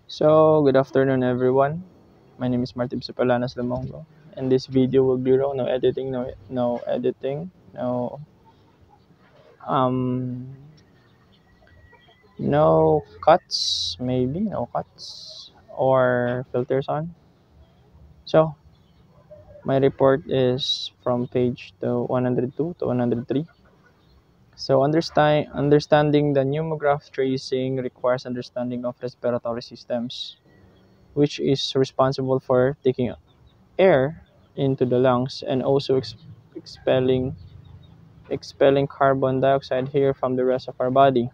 So, good afternoon everyone. My name is Martin Sipalanas Lamongo, and this video will be raw, no editing, no editing, um no cuts, maybe no cuts or filters on. So, my report is from page to 102 to 103. So, understanding the pneumograph tracing requires understanding of respiratory systems, which is responsible for taking air into the lungs and also expelling carbon dioxide here from the rest of our body.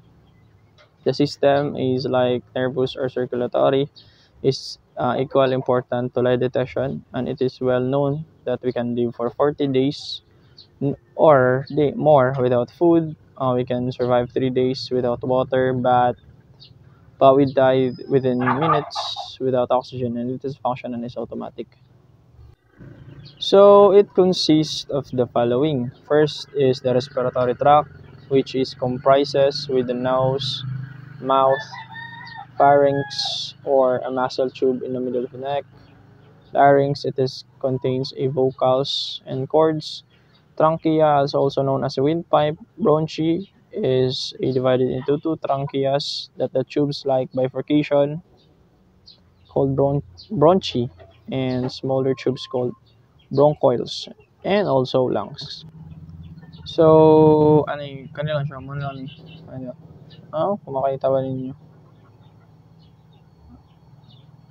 The system is like nervous or circulatory is equal important to lie detection, and it is well known that we can live for 40 days or more without food. We can survive 3 days without water, but we die within minutes without oxygen, and it is function and is automatic. So it consists of the following. First is the respiratory tract, which is comprises with the nose, mouth, pharynx, or a muscle tube in the middle of the neck. Larynx, contains a vocals and cords. Trachea is also known as a windpipe. Bronchi is divided into two tracheas that the tubes like bifurcation called bronchi and smaller tubes called bronchioles, and also lungs. So, ano yung, kanila siya, muna lang, ano, kung makita ba ninyo,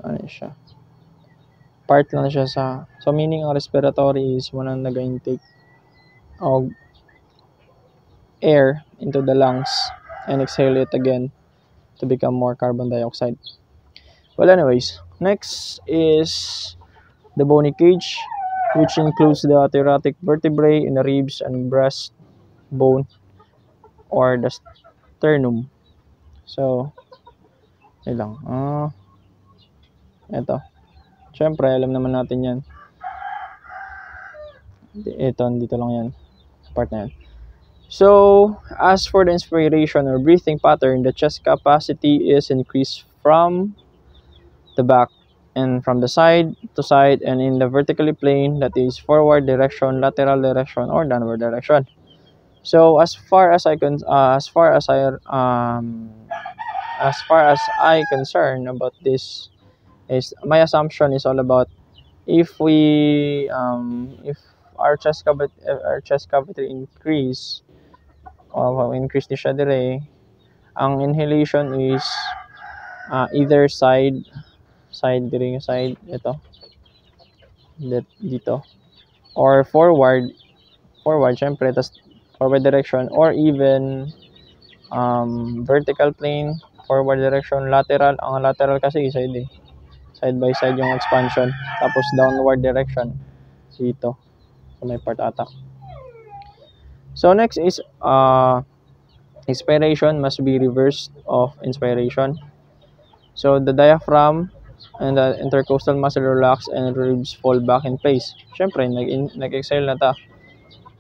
ano siya, part lang siya so meaning ang respiratory is one ang nag-intake of air into the lungs and exhale it again to become more carbon dioxide. Well, anyways, next is the bony cage, which includes the thoracic vertebrae in the ribs and breast bone or the sternum. So, yun lang. Ito. Siyempre, alam naman natin yan. Ito, dito lang yan. Part na yan. So, as for the inspiration or breathing pattern, the chest capacity is increased from the back and from the side to side and in the vertically plane, that is forward direction, lateral direction, or downward direction. So, as far as I concern about this is my assumption is all about if our chest cavity increase increase ni siya dire, ang inhalation is either side ito dito or forward syempre, tas forward direction, or even vertical plane, forward direction, lateral. Ang lateral kasi side by side yung expansion, tapos downward direction dito sa may part ata. So next is expiration must be reversed of inspiration. So the diaphragm and the intercostal muscle relax and ribs fall back in place. Syempre, nag-exhale na ta.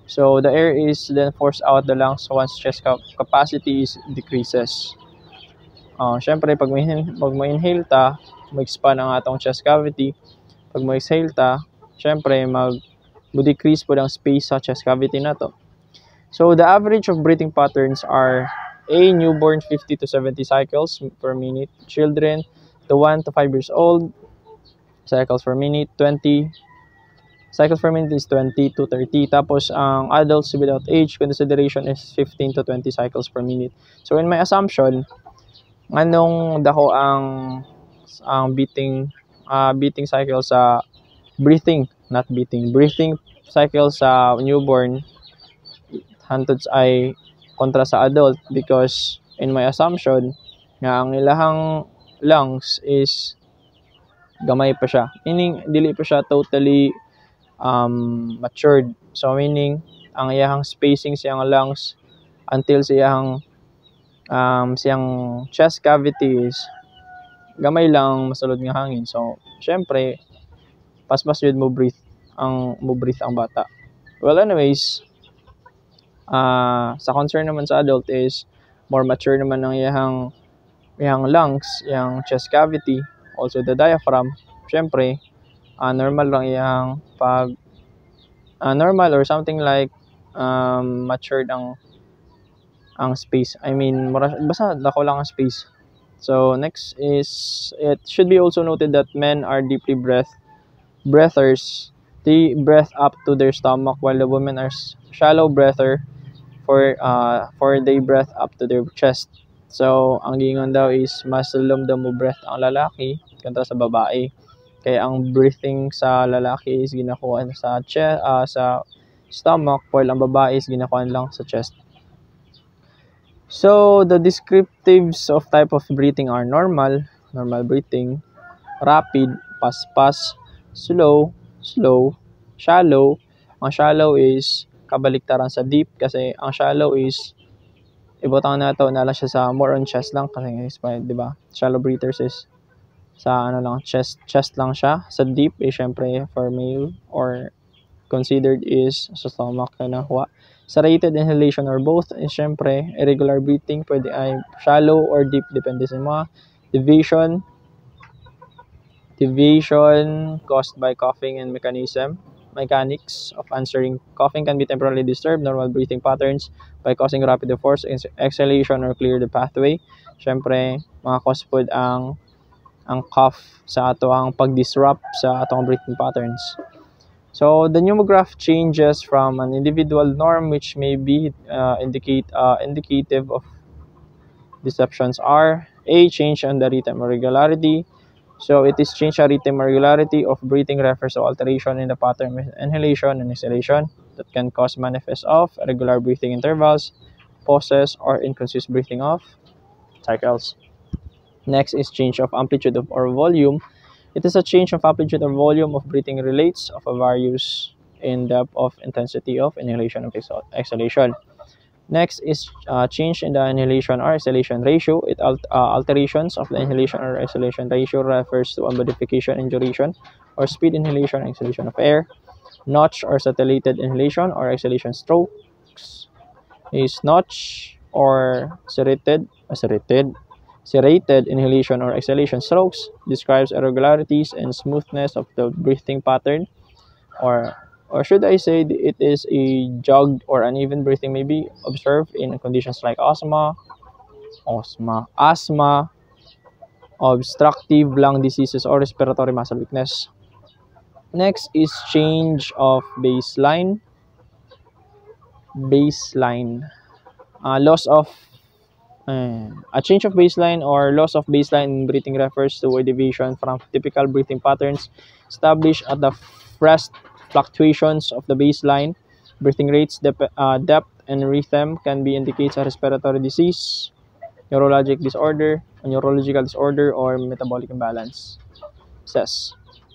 So the air is then forced out the lungs once chest capacity decreases. Syempre, pag may inhale ta, mag-expand ang atong chest cavity. Pag may exhale ta, syempre, mag-decrease po ang space sa chest cavity na to. So the average of breathing patterns are a newborn 50 to 70 cycles per minute. Children to 1 to 5 years old, cycles per minute. 20 cycles per minute is 20 to 30. Tapos ang adults without age consideration is 15 to 20 cycles per minute. So in my assumption, anong dako ang beating cycle sa breathing cycle sa newborn hantod ay kontra sa adult, because in my assumption nga ang ilahang lungs is gamay pa siya, meaning dili pa siya totally matured. So meaning ang iyahang spacing siyang lungs until siyang chest cavity is gamay lang masulod nga hangin. So syempre paspas yun mo breathe ang bata. Well, anyways, sa concern naman sa adult is more mature naman ang iyahang yung lungs, yung chest cavity, also the diaphragm. Syempre, normal lang yung pag normal or something like matured ang space. I mean, basta dako lang ang space. So next is, it should be also noted that men are deeply breathers. They breathe up to their stomach while the women are shallow breather for they breath up to their chest. So ang gingon daw is mas lumdam mo breath ang lalaki kontra sa babae. Kaya ang breathing sa lalaki is ginakuha sa chest, sa stomach, while ang babae is ginakuha lang sa chest. So the descriptives of type of breathing are normal breathing, rapid, paspas, slow, shallow. Ang shallow is kabaliktaran sa deep, kasi ang shallow is ibutang nato nala siya sa more on chest lang, kasi di ba? Shallow breathers is sa lang, chest lang siya. Sa deep syempre for male or considered is sa stomach na nakuha. Sa rated inhalation or both is syempre irregular breathing, pwede ay shallow or deep, depende sa mga deviation caused by coughing and mechanics of answering. Coughing can be temporarily disturb normal breathing patterns by causing rapid force exhalation or clear the pathway. Syempre, mga cause pod ang cough sa ato ang pag-disrupt sa atong breathing patterns. So the pneumograph changes from an individual norm, which may be indicative of deceptions, are a change on the rhythm or regularity. So it is change in rhythm or regularity of breathing refers to alteration in the pattern of inhalation and exhalation that can cause manifest of irregular breathing intervals, pauses, or inconsistent breathing of cycles. Next is change of amplitude or volume. It is a change of amplitude or volume of breathing relates of a various in depth of intensity of inhalation and exhalation. Next is change in the inhalation or exhalation ratio. Alterations of the inhalation or exhalation ratio refers to a modification in duration or speed inhalation and exhalation of air. Notch or satellited inhalation or exhalation strokes is notch or serrated inhalation or exhalation strokes describes irregularities and smoothness of the breathing pattern, or should I say it is a jogged or uneven breathing may be observed in conditions like asthma, obstructive lung diseases, or respiratory muscle weakness. Next is change of baseline. Loss of a change of baseline or loss of baseline in breathing refers to a deviation from typical breathing patterns established at the rest. Fluctuations of the baseline breathing rates, depth and rhythm can be indicates a respiratory disease, neurological disorder, or metabolic imbalance.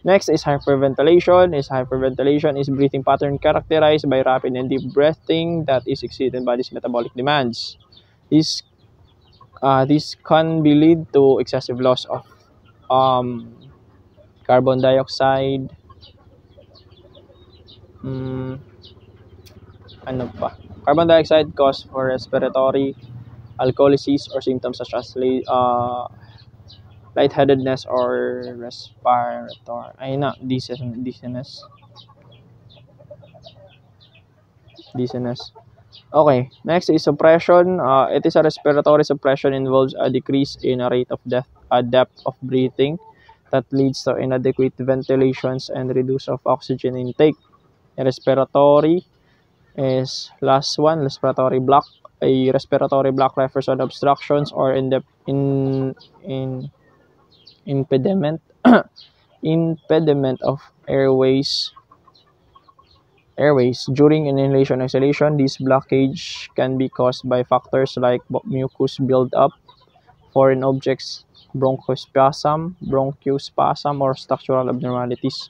Next is hyperventilation. Hyperventilation is breathing pattern characterized by rapid and deep breathing that is exceeded by body's metabolic demands. This can be lead to excessive loss of carbon dioxide. Carbon dioxide cause for respiratory alcoholysis or symptoms such as lightheadedness or dizziness. Okay, next is suppression. It is a respiratory suppression, involves a decrease in a rate of depth of breathing that leads to inadequate ventilations and reduce of oxygen intake. Respiratory is last one, respiratory block. A respiratory block refers to obstructions or impediment of airways during inhalation and exhalation. This blockage can be caused by factors like mucus buildup, foreign objects, bronchospasm, or structural abnormalities.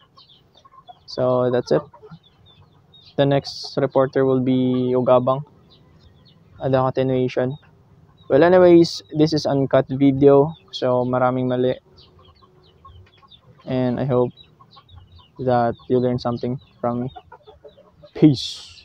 So that's it. The next reporter will be Ugabang, the continuation. Well, anyways, this is uncut video, so maraming mali. And I hope that you learned something from me. Peace.